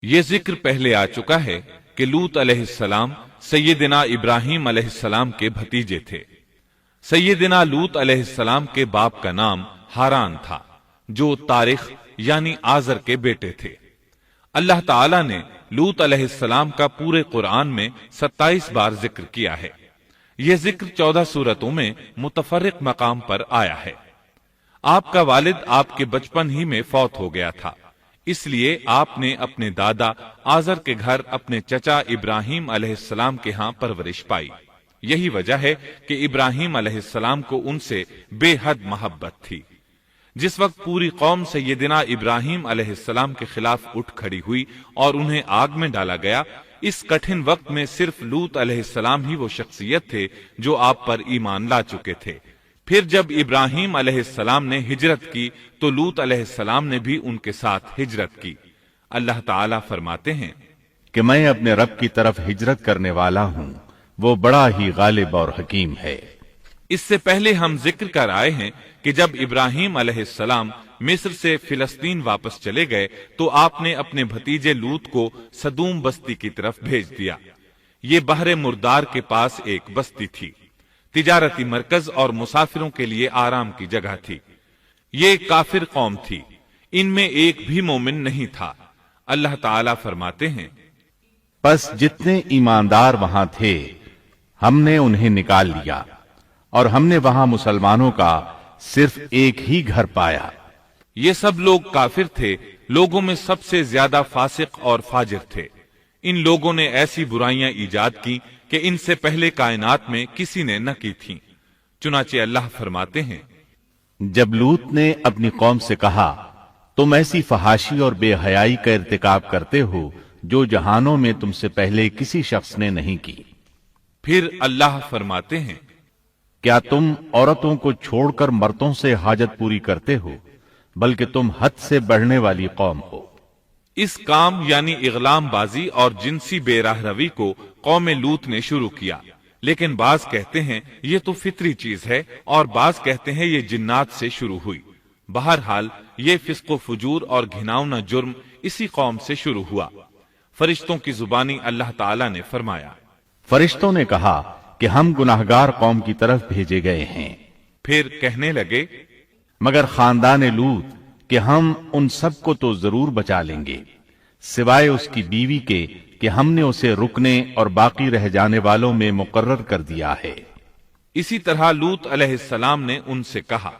یہ ذکر پہلے آ چکا ہے کہ لوط علیہ السلام سیدنا ابراہیم علیہ السلام کے بھتیجے تھے۔ سیدنا لوط علیہ السلام کے باپ کا نام ہاران تھا، جو تارخ یعنی آزر کے بیٹے تھے۔ اللہ تعالی نے لوط علیہ السلام کا پورے قرآن میں 27 بار ذکر کیا ہے۔ یہ ذکر 14 سورتوں میں متفرق مقام پر آیا ہے۔ آپ کا والد آپ کے بچپن ہی میں فوت ہو گیا تھا، اس لیے آپ نے اپنے دادا آزر کے گھر اپنے چچا ابراہیم علیہ السلام کے ہاں پرورش پائی۔ یہی وجہ ہے کہ ابراہیم علیہ السلام کو ان سے بے حد محبت تھی۔ جس وقت پوری قوم سیدنا ابراہیم علیہ السلام کے خلاف اٹھ کھڑی ہوئی اور انہیں آگ میں ڈالا گیا، اس کٹھن وقت میں صرف لوط علیہ السلام ہی وہ شخصیت تھے جو آپ پر ایمان لا چکے تھے۔ پھر جب ابراہیم علیہ السلام نے ہجرت کی تو لوط علیہ السلام نے بھی ان کے ساتھ ہجرت کی۔ اللہ تعالیٰ فرماتے ہیں کہ میں اپنے رب کی طرف ہجرت کرنے والا ہوں، وہ بڑا ہی غالب اور حکیم ہے۔ اس سے پہلے ہم ذکر کر آئے ہیں کہ جب ابراہیم علیہ السلام مصر سے فلسطین واپس چلے گئے تو آپ نے اپنے بھتیجے لوط کو سدوم بستی کی طرف بھیج دیا۔ یہ بحر مردار کے پاس ایک بستی تھی، تجارتی مرکز اور مسافروں کے لیے آرام کی جگہ تھی۔ یہ ایک کافر قوم تھی، ان میں ایک بھی مومن نہیں تھا۔ اللہ تعالیٰ فرماتے ہیں پس جتنے ایماندار وہاں تھے ہم نے انہیں نکال لیا، اور ہم نے وہاں مسلمانوں کا صرف ایک ہی گھر پایا۔ یہ سب لوگ کافر تھے، لوگوں میں سب سے زیادہ فاسق اور فاجر تھے۔ ان لوگوں نے ایسی برائیاں ایجاد کی کہ ان سے پہلے کائنات میں کسی نے نہ کی تھیں۔ چنانچہ اللہ فرماتے ہیں جب لوط نے اپنی قوم سے کہا تم ایسی فحاشی اور بے حیائی کا ارتکاب کرتے ہو جو جہانوں میں تم سے پہلے کسی شخص نے نہیں کی۔ پھر اللہ فرماتے ہیں کیا تم عورتوں کو چھوڑ کر مردوں سے حاجت پوری کرتے ہو، بلکہ تم حد سے بڑھنے والی قوم ہو۔ اس کام یعنی اغلام بازی اور جنسی بے راہ روی کو قوم لوط نے شروع کیا، لیکن بعض کہتے ہیں یہ تو فطری چیز ہے اور بعض کہتے ہیں یہ جنات سے شروع ہوئی۔ بہرحال یہ فسق و فجور اور گھناؤنا جرم اسی قوم سے شروع ہوا۔ فرشتوں کی زبانی اللہ تعالی نے فرمایا فرشتوں نے کہا کہ ہم گناہگار قوم کی طرف بھیجے گئے ہیں۔ پھر کہنے لگے مگر خاندان لوط کہ ہم ان سب کو تو ضرور بچا لیں گے، سوائے اس کی بیوی کے کہ ہم نے اسے رکنے اور باقی رہ جانے والوں میں مقرر کر دیا ہے۔ اسی طرح لوط علیہ السلام نے ان سے کہا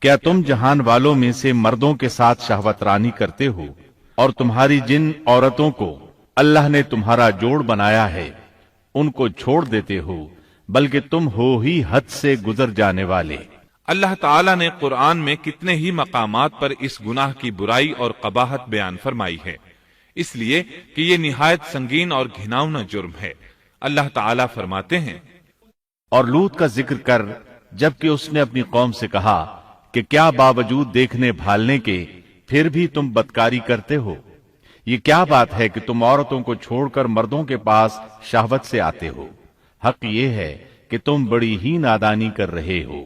کیا تم جہان والوں میں سے مردوں کے ساتھ شہوت رانی کرتے ہو، اور تمہاری جن عورتوں کو اللہ نے تمہارا جوڑ بنایا ہے ان کو چھوڑ دیتے ہو، بلکہ تم ہو ہی حد سے گزر جانے والے۔ اللہ تعالیٰ نے قرآن میں کتنے ہی مقامات پر اس گناہ کی برائی اور قباحت بیان فرمائی ہے، اس لیے کہ یہ نہایت سنگین اور گھناؤنا جرم ہے۔ اللہ تعالیٰ فرماتے ہیں اور لوط کا ذکر کر جبکہ اس نے اپنی قوم سے کہا کہ کیا باوجود دیکھنے بھالنے کے پھر بھی تم بدکاری کرتے ہو؟ یہ کیا بات ہے کہ تم عورتوں کو چھوڑ کر مردوں کے پاس شہوت سے آتے ہو؟ حق یہ ہے کہ تم بڑی ہی نادانی کر رہے ہو۔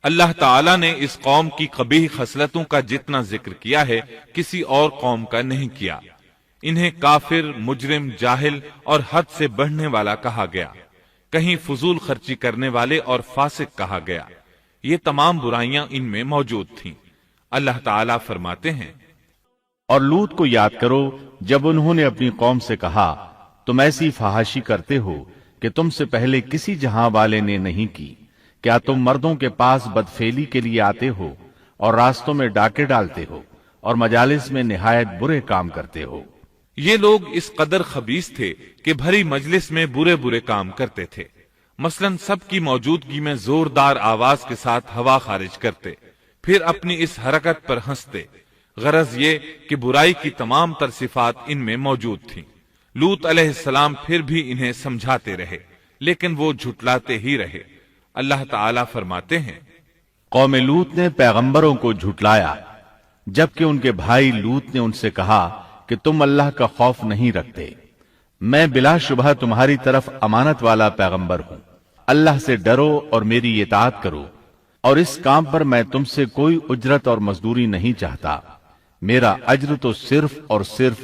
اللہ تعالیٰ نے اس قوم کی قبیح خصلتوں کا جتنا ذکر کیا ہے کسی اور قوم کا نہیں کیا۔ انہیں کافر، مجرم، جاہل اور حد سے بڑھنے والا کہا گیا، کہیں فضول خرچی کرنے والے اور فاسق کہا گیا۔ یہ تمام برائیاں ان میں موجود تھیں۔ اللہ تعالیٰ فرماتے ہیں اور لوط کو یاد کرو جب انہوں نے اپنی قوم سے کہا تم ایسی فحاشی کرتے ہو کہ تم سے پہلے کسی جہاں والے نے نہیں کی۔ کیا تم مردوں کے پاس بدفعلی کے لیے آتے ہو اور راستوں میں ڈاکے ڈالتے ہو اور مجالس میں نہایت برے کام کرتے ہو؟ یہ لوگ اس قدر خبیث تھے کہ بھری مجلس میں برے برے کام کرتے تھے۔ مثلا سب کی موجودگی میں زوردار آواز کے ساتھ ہوا خارج کرتے، پھر اپنی اس حرکت پر ہنستے۔ غرض یہ کہ برائی کی تمام تر صفات ان میں موجود تھیں۔ لوط علیہ السلام پھر بھی انہیں سمجھاتے رہے، لیکن وہ جھٹلاتے ہی رہے۔ اللہ تعالیٰ فرماتے ہیں قوم لوط نے پیغمبروں کو جھٹلایا، جبکہ ان کے بھائی لوط نے ان سے کہا کہ تم اللہ کا خوف نہیں رکھتے۔ میں بلا شبہ تمہاری طرف امانت والا پیغمبر ہوں، اللہ سے ڈرو اور میری اطاعت کرو، اور اس کام پر میں تم سے کوئی اجرت اور مزدوری نہیں چاہتا۔ میرا اجر تو صرف اور صرف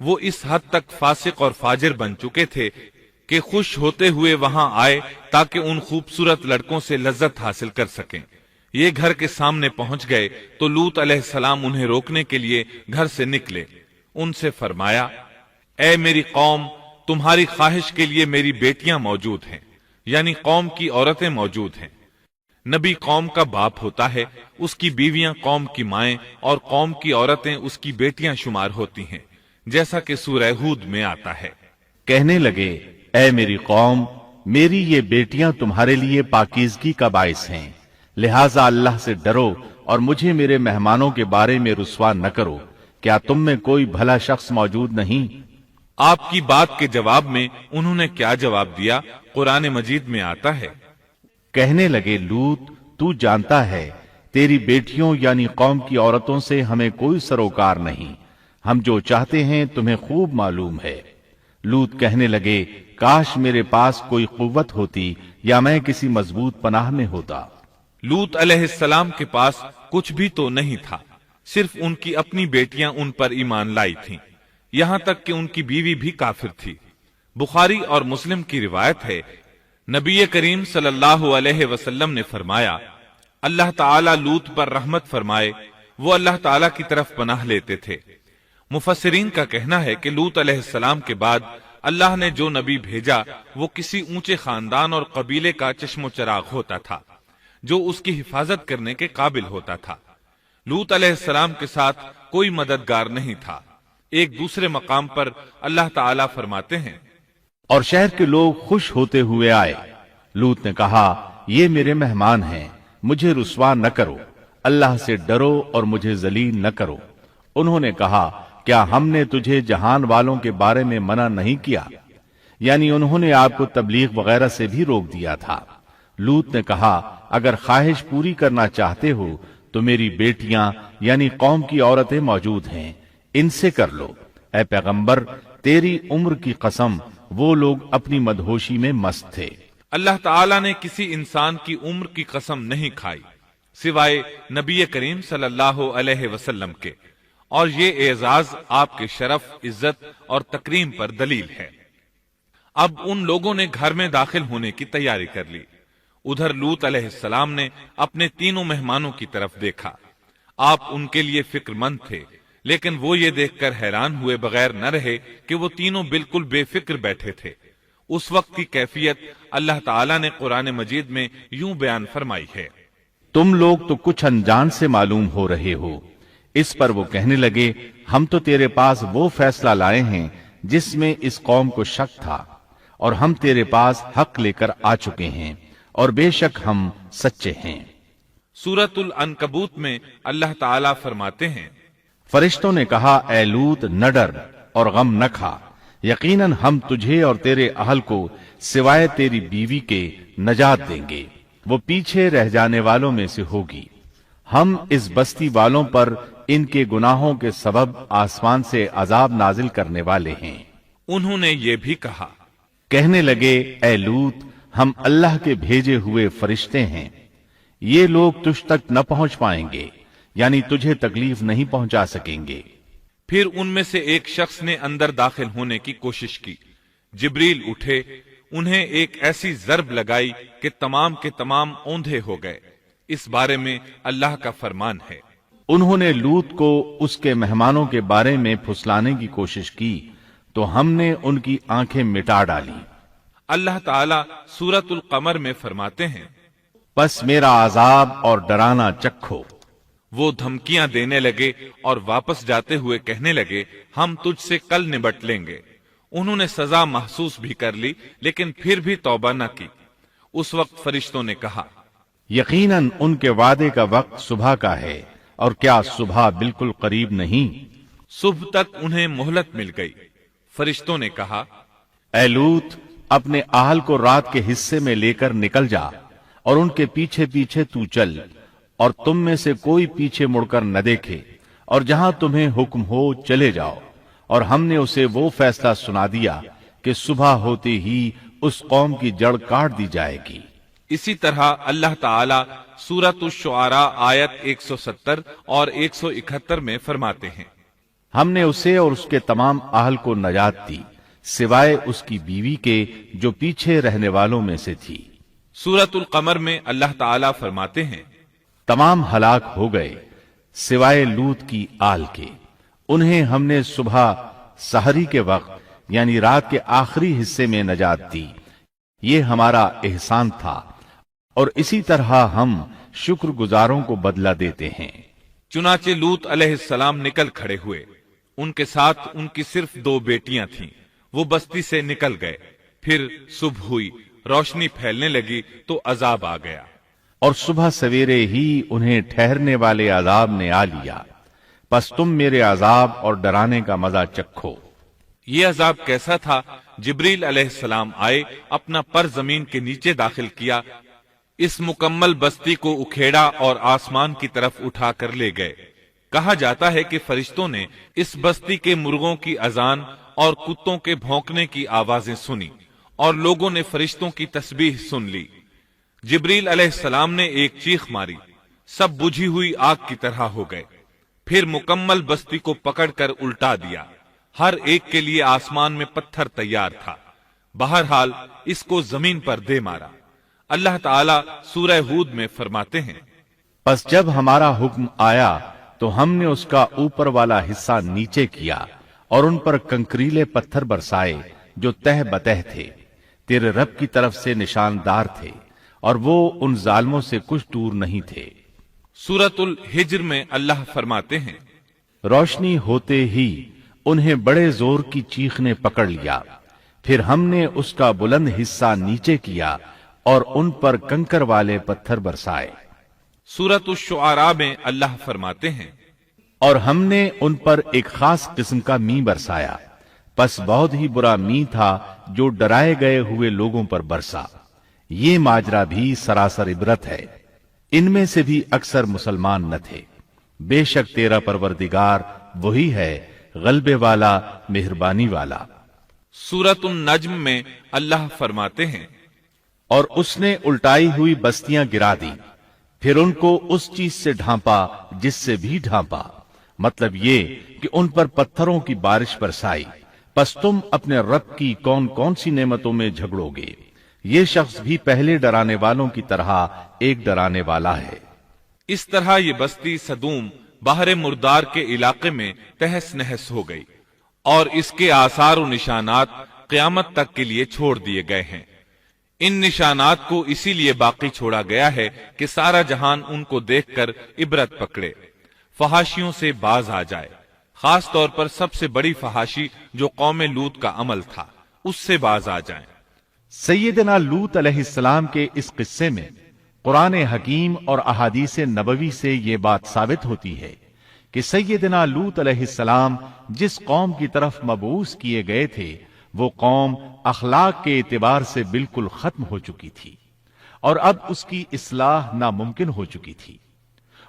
وہ اس حد تک فاسق اور فاجر بن چکے تھے کہ خوش ہوتے ہوئے وہاں آئے تاکہ ان خوبصورت لڑکوں سے لذت حاصل کر سکیں۔ یہ گھر کے سامنے پہنچ گئے تو لوط علیہ السلام انہیں روکنے کے لیے گھر سے نکلے۔ ان سے فرمایا، اے میری قوم، تمہاری خواہش کے لیے میری بیٹیاں موجود ہیں، یعنی قوم کی عورتیں موجود ہیں۔ نبی قوم کا باپ ہوتا ہے، اس کی بیویاں قوم کی مائیں اور قوم کی عورتیں اس کی بیٹیاں شمار ہوتی ہیں، جیسا کہ سورہ ہود میں آتا ہے۔ کہنے لگے، اے میری قوم، میری یہ بیٹیاں تمہارے لیے پاکیزگی کا باعث ہیں، لہذا اللہ سے ڈرو اور مجھے میرے مہمانوں کے بارے میں رسوا نہ کرو۔ کیا تم میں کوئی بھلا شخص موجود نہیں؟ آپ کی بات کے جواب میں انہوں نے کیا جواب دیا؟ قرآن مجید میں آتا ہے، کہنے لگے، لوط، تو جانتا ہے تیری بیٹیوں یعنی قوم کی عورتوں سے ہمیں کوئی سروکار نہیں، ہم جو چاہتے ہیں تمہیں خوب معلوم ہے۔ لوط کہنے لگے، کاش میرے پاس کوئی قوت ہوتی یا میں کسی مضبوط پناہ میں ہوتا۔ لوط علیہ السلام کے پاس کچھ بھی تو نہیں تھا، صرف ان کی اپنی بیٹیاں ان پر ایمان لائی تھیں، یہاں تک کہ ان کی بیوی بھی کافر تھی۔ بخاری اور مسلم کی روایت ہے، نبی کریم صلی اللہ علیہ وسلم نے فرمایا، اللہ تعالی لوط پر رحمت فرمائے، وہ اللہ تعالی کی طرف پناہ لیتے تھے۔ مفسرین کا کہنا ہے کہ لوط علیہ السلام کے بعد اللہ نے جو نبی بھیجا وہ کسی اونچے خاندان اور قبیلے کا چشم و چراغ ہوتا تھا، جو اس کی حفاظت کرنے کے قابل ہوتا تھا۔ لوط علیہ السلام کے ساتھ کوئی مددگار نہیں تھا۔ ایک دوسرے مقام پر اللہ تعالیٰ فرماتے ہیں، اور شہر کے لوگ خوش ہوتے ہوئے آئے۔ لوط نے کہا، یہ میرے مہمان ہیں، مجھے رسوا نہ کرو، اللہ سے ڈرو اور مجھے ذلیل نہ کرو۔ انہوں نے کہا، کیا ہم نے تجھے جہان والوں کے بارے میں منع نہیں کیا؟ یعنی انہوں نے آپ کو تبلیغ وغیرہ سے بھی روک دیا تھا۔ لوط نے کہا، اگر خواہش پوری کرنا چاہتے ہو تو میری بیٹیاں یعنی قوم کی عورتیں موجود ہیں، ان سے کر لو۔ اے پیغمبر، تیری عمر کی قسم، وہ لوگ اپنی مدہوشی میں مست تھے۔ اللہ تعالیٰ نے کسی انسان کی عمر کی قسم نہیں کھائی سوائے نبی کریم صلی اللہ علیہ وسلم کے، اور یہ اعزاز آپ کے شرف، عزت اور تکریم پر دلیل ہے۔ اب ان لوگوں نے گھر میں داخل ہونے کی تیاری کر لی۔ ادھر لوط علیہ السلام نے اپنے تینوں مہمانوں کی طرف دیکھا۔ آپ ان کے لیے فکر مند تھے، لیکن وہ یہ دیکھ کر حیران ہوئے بغیر نہ رہے کہ وہ تینوں بالکل بے فکر بیٹھے تھے۔ اس وقت کی کیفیت اللہ تعالیٰ نے قرآن مجید میں یوں بیان فرمائی ہے، تم لوگ تو کچھ انجان سے معلوم ہو رہے ہو۔ اس پر وہ کہنے لگے، ہم تو تیرے پاس وہ فیصلہ لائے ہیں جس میں اس قوم کو شک تھا، اور ہم تیرے پاس حق لے کر آ چکے ہیں، اور بے شک ہم سچے ہیں۔ سورۃ العنکبوت میں اللہ تعالیٰ فرماتے ہیں، فرشتوں نے کہا، اے لوط، نہ ڈر اور غم نہ کھا، یقیناً ہم تجھے اور تیرے اہل کو سوائے تیری بیوی کے نجات دیں گے، وہ پیچھے رہ جانے والوں میں سے ہوگی۔ ہم اس بستی والوں پر ان کے گناہوں کے سبب آسمان سے عذاب نازل کرنے والے ہیں۔ انہوں نے یہ بھی کہا، کہنے لگے، اے لوط، ہم اللہ کے بھیجے ہوئے فرشتے ہیں، یہ لوگ تجھ تک نہ پہنچ پائیں گے، یعنی تجھے تکلیف نہیں پہنچا سکیں گے۔ پھر ان میں سے ایک شخص نے اندر داخل ہونے کی کوشش کی۔ جبریل اٹھے، انہیں ایک ایسی ضرب لگائی کہ تمام کے تمام اوندھے ہو گئے۔ اس بارے میں اللہ کا فرمان ہے، انہوں نے لوط کو اس کے مہمانوں کے بارے میں پھسلانے کی کوشش کی تو ہم نے ان کی آنکھیں مٹا ڈالی۔ اللہ تعالیٰ سورۃ القمر میں فرماتے ہیں، بس میرا عذاب اور ڈرانا چکھو۔ وہ دھمکیاں دینے لگے اور واپس جاتے ہوئے کہنے لگے، ہم تجھ سے کل نبٹ لیں گے۔ انہوں نے سزا محسوس بھی کر لی، لیکن پھر بھی توبہ نہ کی۔ اس وقت فرشتوں نے کہا، یقیناً ان کے وعدے کا وقت صبح کا ہے، اور کیا صبح بالکل قریب نہیں؟ صبح تک انہیں مہلت مل گئی۔ فرشتوں نے کہا، اے لوط، اپنے اہل کو رات کے حصے میں لے کر نکل جا، اور ان کے پیچھے پیچھے تو چل، اور تم میں سے کوئی پیچھے مڑ کر نہ دیکھے، اور جہاں تمہیں حکم ہو چلے جاؤ۔ اور ہم نے اسے وہ فیصلہ سنا دیا کہ صبح ہوتے ہی اس قوم کی جڑ کاٹ دی جائے گی۔ اسی طرح اللہ تعالیٰ سورۃ الشعراء آیت 170 اور 171 میں فرماتے ہیں، ہم نے اسے اور اس کے تمام اہل کو نجات دی سوائے اس کی بیوی کے جو پیچھے رہنے والوں میں سے تھی۔ سورۃ القمر میں اللہ تعالیٰ فرماتے ہیں، تمام ہلاک ہو گئے سوائے لوط کی آل کے، انہیں ہم نے صبح سحری کے وقت یعنی رات کے آخری حصے میں نجات دی، یہ ہمارا احسان تھا اور اسی طرح ہم شکر گزاروں کو بدلہ دیتے ہیں۔ چنانچہ لوط علیہ السلام نکل کھڑے ہوئے، ان کے ساتھ ان کی صرف 2 بیٹیاں تھیں، وہ بستی سے نکل گئے۔ پھر صبح ہوئی، روشنی پھیلنے لگی تو عذاب آ گیا، اور صبح سویرے ہی انہیں ٹھہرنے والے عذاب نے آ لیا، پس تم میرے عذاب اور ڈرانے کا مزہ چکھو۔ یہ عذاب کیسا تھا؟ جبریل علیہ السلام آئے، اپنا پر زمین کے نیچے داخل کیا، اس مکمل بستی کو اکھیڑا اور آسمان کی طرف اٹھا کر لے گئے۔ کہا جاتا ہے کہ فرشتوں نے اس بستی کے مرغوں کی اذان اور کتوں کے بھونکنے کی آوازیں سنی اور لوگوں نے فرشتوں کی تسبیح سن لی۔ جبریل علیہ السلام نے ایک چیخ ماری، سب بجھی ہوئی آگ کی طرح ہو گئے، پھر مکمل بستی کو پکڑ کر الٹا دیا، ہر ایک کے لیے آسمان میں پتھر تیار تھا، بہرحال اس کو زمین پر دے مارا۔ اللہ تعالیٰ سورہ ہود میں فرماتے ہیں، پس جب ہمارا حکم آیا تو ہم نے اس کا اوپر والا حصہ نیچے کیا اور ان پر کنکریلے پتھر برسائے جو تہ بتہ تھے، تیرے رب کی طرف سے نشاندار تھے اور وہ ان ظالموں سے کچھ دور نہیں تھے۔ سورۃ الحجر میں اللہ فرماتے ہیں، روشنی ہوتے ہی انہیں بڑے زور کی چیخ نے پکڑ لیا، پھر ہم نے اس کا بلند حصہ نیچے کیا اور ان پر کنکر والے پتھر برسائے۔ سورۃ الشعراء میں اللہ فرماتے ہیں، اور ہم نے ان پر ایک خاص قسم کا می برسایا، پس بہت ہی برا می تھا جو ڈرائے گئے ہوئے لوگوں پر برسا۔ یہ ماجرا بھی سراسر عبرت ہے، ان میں سے بھی اکثر مسلمان نہ تھے۔ بے شک تیرا پروردگار وہی ہے غلبے والا مہربانی والا۔ سورۃ النجم میں اللہ فرماتے ہیں، اور اس نے الٹائی ہوئی بستیاں گرا دی، پھر ان کو اس چیز سے ڈھانپا جس سے بھی ڈھانپا، مطلب یہ کہ ان پر پتھروں کی بارش برسائی، پس تم اپنے رب کی کون کون سی نعمتوں میں جھگڑو گے۔ یہ شخص بھی پہلے ڈرانے والوں کی طرح ایک ڈرانے والا ہے۔ اس طرح یہ بستی سدوم بحر مردار کے علاقے میں تہس نہس ہو گئی، اور اس کے آثار و نشانات قیامت تک کے لیے چھوڑ دیے گئے ہیں۔ ان نشانات کو اسی لیے باقی چھوڑا گیا ہے کہ سارا جہان ان کو دیکھ کر عبرت پکڑے، فحاشیوں سے باز آ جائے، خاص طور پر سب سے بڑی فحاشی جو قوم لوط کا عمل تھا اس سے باز آ جائیں۔ سیدنا لوط علیہ السلام کے اس قصے میں قرآن حکیم اور احادیث نبوی سے یہ بات ثابت ہوتی ہے کہ سیدنا لوط علیہ السلام جس قوم کی طرف مبعوث کیے گئے تھے وہ قوم اخلاق کے اعتبار سے بالکل ختم ہو چکی تھی اور اب اس کی اصلاح ناممکن ہو چکی تھی۔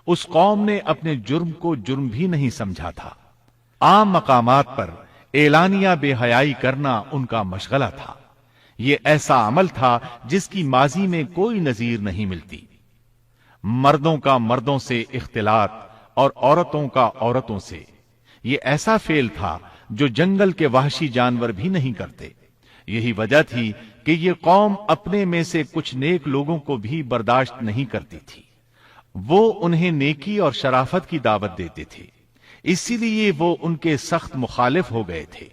اس قوم نے اپنے جرم کو جرم بھی نہیں سمجھا تھا، عام مقامات پر اعلانیہ بے حیائی کرنا ان کا مشغلہ تھا۔ یہ ایسا عمل تھا جس کی ماضی میں کوئی نظیر نہیں ملتی۔ مردوں کا مردوں سے اختلاط اور عورتوں کا عورتوں سے، یہ ایسا فعل تھا جو جنگل کے وحشی جانور بھی نہیں کرتے۔ یہی وجہ تھی کہ یہ قوم اپنے میں سے کچھ نیک لوگوں کو بھی برداشت نہیں کرتی تھی، وہ انہیں نیکی اور شرافت کی دعوت دیتے تھے، اسی لیے وہ ان کے سخت مخالف ہو گئے تھے۔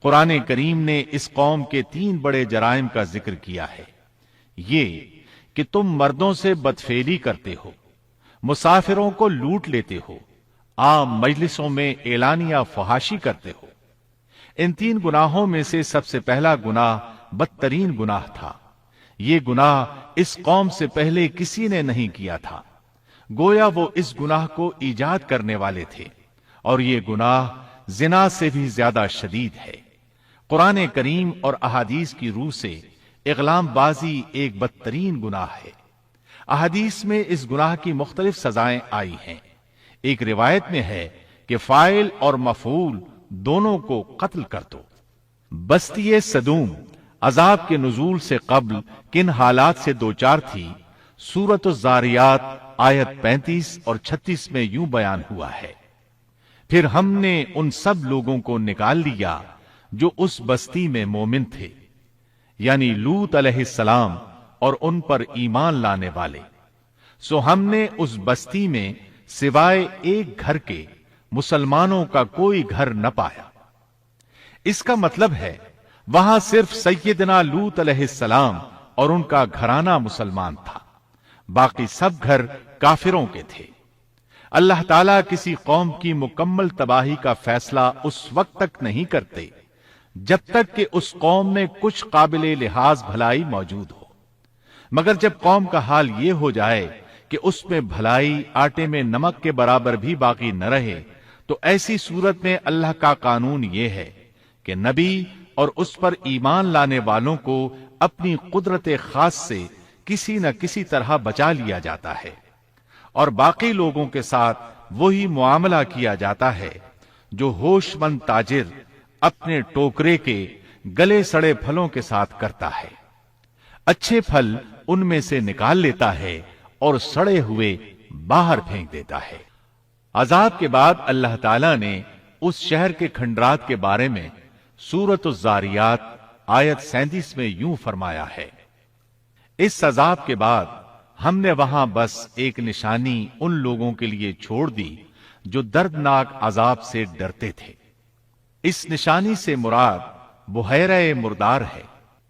قرآن کریم نے اس قوم کے 3 بڑے جرائم کا ذکر کیا ہے، یہ کہ تم مردوں سے بدفعلی کرتے ہو، مسافروں کو لوٹ لیتے ہو، عام مجلسوں میں اعلانیہ فحاشی کرتے ہو۔ ان 3 گناہوں میں سے سب سے پہلا گناہ بدترین گناہ تھا۔ یہ گناہ اس قوم سے پہلے کسی نے نہیں کیا تھا، گویا وہ اس گناہ کو ایجاد کرنے والے تھے، اور یہ گناہ زنا سے بھی زیادہ شدید ہے۔ قرآن کریم اور احادیث کی روح سے اغلام بازی ایک بدترین گناہ ہے۔ احادیث میں اس گناہ کی مختلف سزائیں آئی ہیں۔ ایک روایت میں ہے کہ فاعل اور مفعول دونوں کو قتل کر دو۔ بستی سدوم عذاب کے نزول سے قبل کن حالات سے دوچار تھی، سورۃ الزاریات آیت 35 اور 36 میں یوں بیان ہوا ہے، پھر ہم نے ان سب لوگوں کو نکال لیا جو اس بستی میں مومن تھے، یعنی لوط علیہ السلام اور ان پر ایمان لانے والے۔ سو ہم نے اس بستی میں سوائے ایک گھر کے مسلمانوں کا کوئی گھر نہ پایا۔ اس کا مطلب ہے وہاں صرف سیدنا لوط علیہ السلام اور ان کا گھرانہ مسلمان تھا، باقی سب گھر کافروں کے تھے۔ اللہ تعالیٰ کسی قوم کی مکمل تباہی کا فیصلہ اس وقت تک نہیں کرتے جب تک کہ اس قوم میں کچھ قابل لحاظ بھلائی موجود ہو، مگر جب قوم کا حال یہ ہو جائے کہ اس میں بھلائی آٹے میں نمک کے برابر بھی باقی نہ رہے، تو ایسی صورت میں اللہ کا قانون یہ ہے کہ نبی اور اس پر ایمان لانے والوں کو اپنی قدرت خاص سے کسی نہ کسی طرح بچا لیا جاتا ہے، اور باقی لوگوں کے ساتھ وہی معاملہ کیا جاتا ہے جو ہوش مند تاجر اپنے ٹوکرے کے گلے سڑے پھلوں کے ساتھ کرتا ہے۔ اچھے پھل ان میں سے نکال لیتا ہے اور سڑے ہوئے باہر پھینک دیتا ہے۔ عذاب کے بعد اللہ تعالیٰ نے اس شہر کے کھنڈرات کے بارے میں سورۃ الزاریات آیت 37 میں یوں فرمایا ہے، اس عذاب کے بعد ہم نے وہاں بس ایک نشانی ان لوگوں کے لیے چھوڑ دی جو دردناک عذاب سے ڈرتے تھے۔ اس نشانی سے مراد بحیرہ مردار ہے۔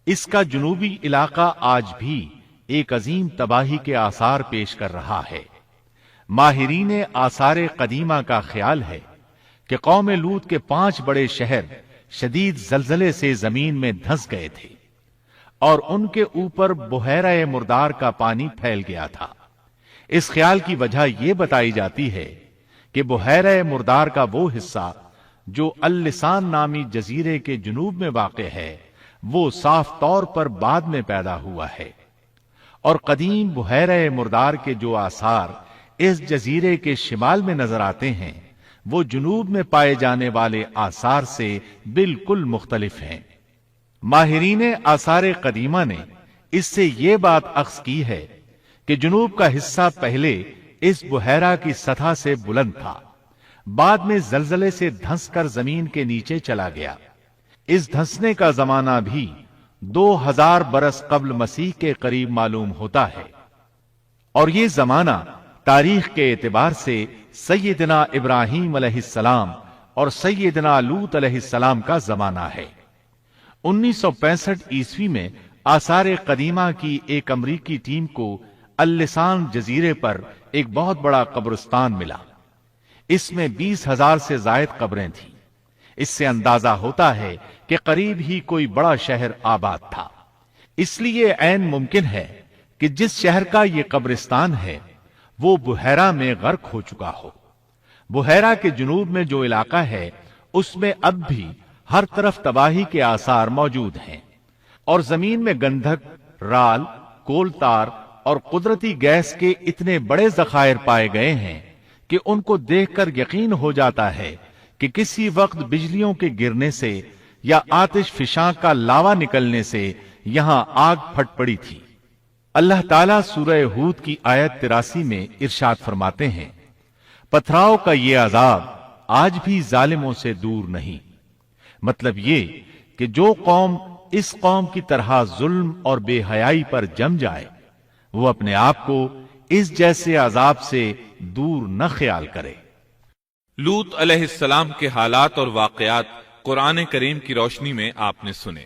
اس کا جنوبی علاقہ آج بھی ایک عظیم تباہی کے آثار پیش کر رہا ہے۔ ماہرین آثار قدیمہ کا خیال ہے کہ قوم لوط کے 5 بڑے شہر شدید زلزلے سے زمین میں دھنس گئے تھے اور ان کے اوپر بحیرہ مردار کا پانی پھیل گیا تھا۔ اس خیال کی وجہ یہ بتائی جاتی ہے کہ بحیرہ مردار کا وہ حصہ جو اللسان نامی جزیرے کے جنوب میں واقع ہے، وہ صاف طور پر بعد میں پیدا ہوا ہے، اور قدیم بحیرہ مردار کے جو آثار اس جزیرے کے شمال میں نظر آتے ہیں وہ جنوب میں پائے جانے والے آثار سے بالکل مختلف ہیں۔ ماہرین آثار قدیمہ نے اس سے یہ بات اخذ کی ہے کہ جنوب کا حصہ پہلے اس بحیرہ کی سطح سے بلند تھا، بعد میں زلزلے سے دھنس کر زمین کے نیچے چلا گیا۔ اس دھنسنے کا زمانہ بھی 2000 برس قبل مسیح کے قریب معلوم ہوتا ہے، اور یہ زمانہ تاریخ کے اعتبار سے سیدنا ابراہیم علیہ السلام اور سیدنا لوط علیہ السلام کا زمانہ ہے۔ 1965 عیسوی میں آثار قدیمہ کی ایک امریکی ٹیم کو اللسان جزیرے پر ایک بہت بڑا قبرستان ملا۔ اس میں 20,000 سے زائد قبریں تھیں۔ اس سے اندازہ ہوتا ہے کہ قریب ہی کوئی بڑا شہر آباد تھا۔ اس لیے عین ممکن ہے کہ جس شہر کا یہ قبرستان ہے وہ بحیرہ میں غرق ہو چکا ہو۔ بحیرہ کے جنوب میں جو علاقہ ہے اس میں اب بھی ہر طرف تباہی کے آثار موجود ہیں، اور زمین میں گندھک، رال، کول تار اور قدرتی گیس کے اتنے بڑے ذخائر پائے گئے ہیں کہ ان کو دیکھ کر یقین ہو جاتا ہے کہ کسی وقت بجلیوں کے گرنے سے یا آتش فشاں کا لاوا نکلنے سے یہاں آگ پھٹ پڑی تھی۔ اللہ تعالیٰ سورہ ہود کی آیت 83 میں ارشاد فرماتے ہیں، پتھراؤ کا یہ عذاب آج بھی ظالموں سے دور نہیں۔ مطلب یہ کہ جو قوم اس قوم کی طرح ظلم اور بے حیائی پر جم جائے وہ اپنے آپ کو اس جیسے عذاب سے دور نہ خیال کرے۔ لوط علیہ السلام کے حالات اور واقعات قرآن کریم کی روشنی میں آپ نے سنے۔